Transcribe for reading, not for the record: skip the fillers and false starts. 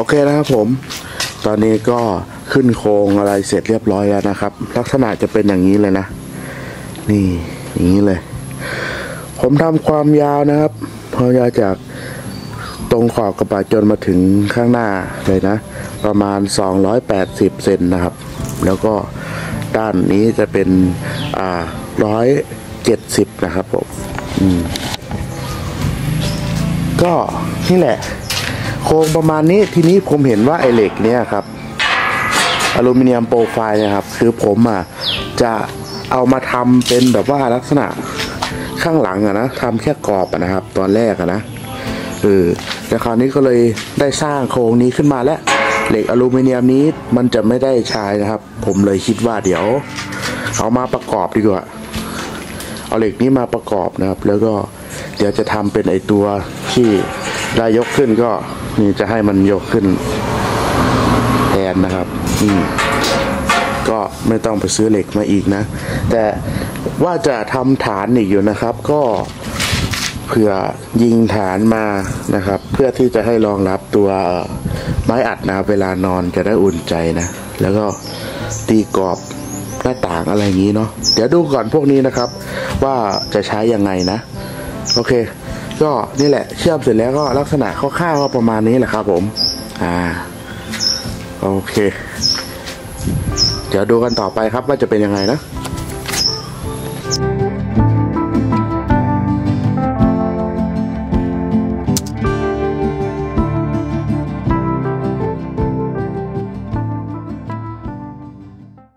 เคนะครับผมตอนนี้ก็ขึ้นโครงอะไรเสร็จเรียบร้อยแล้วนะครับลักษณะจะเป็นอย่างนี้เลยนะนี่อย่างนี้เลยผมทำความยาวนะครับความยาวจากตรงขอบกระบะจนมาถึงข้างหน้าเลยนะประมาณ280เซนนะครับแล้วก็ด้านนี้จะเป็น170นะครับผมก็นี่แหละโครงประมาณนี้ทีนี้ผมเห็นว่าไอเหล็กเนี่ยครับอลูมิเนียมโปรไฟล์นะครับคือผมจะเอามาทำเป็นแบบว่าลักษณะข้างหลังนะทำแค่กรอบนะครับตอนแรกนะแต่คราวนี้ก็เลยได้สร้างโครงนี้ขึ้นมาแล้วเหล็กอลูมิเนียมนี้มันจะไม่ได้ใช้นะครับผมเลยคิดว่าเดี๋ยวเอามาประกอบดีกว่าเอาเหล็กนี้มาประกอบนะครับแล้วก็เดี๋ยวจะทำเป็นไอตัวที่ได้ยกขึ้นก็นี่จะให้มันยกขึ้นแทนนะครับก็ไม่ต้องไปซื้อเหล็กมาอีกนะแต่ว่าจะทำฐานอีกอยู่นะครับก็เผื่อยิงฐานมานะครับเพื่อที่จะให้รองรับตัวไม้อัดนะครับเวลานอนจะได้อุ่นใจนะแล้วก็ตีกรอบหน้าต่างอะไรอย่างนี้เนาะเดี๋ยวดูก่อนพวกนี้นะครับว่าจะใช้ยังไงนะโอเคก็นี่แหละเชื่อมเสร็จแล้วก็ลักษณะคร่าวๆก็ประมาณนี้แหละครับผมโอเคเดี๋ยวดูกันต่อไปครับว่าจะเป็นยังไงนะ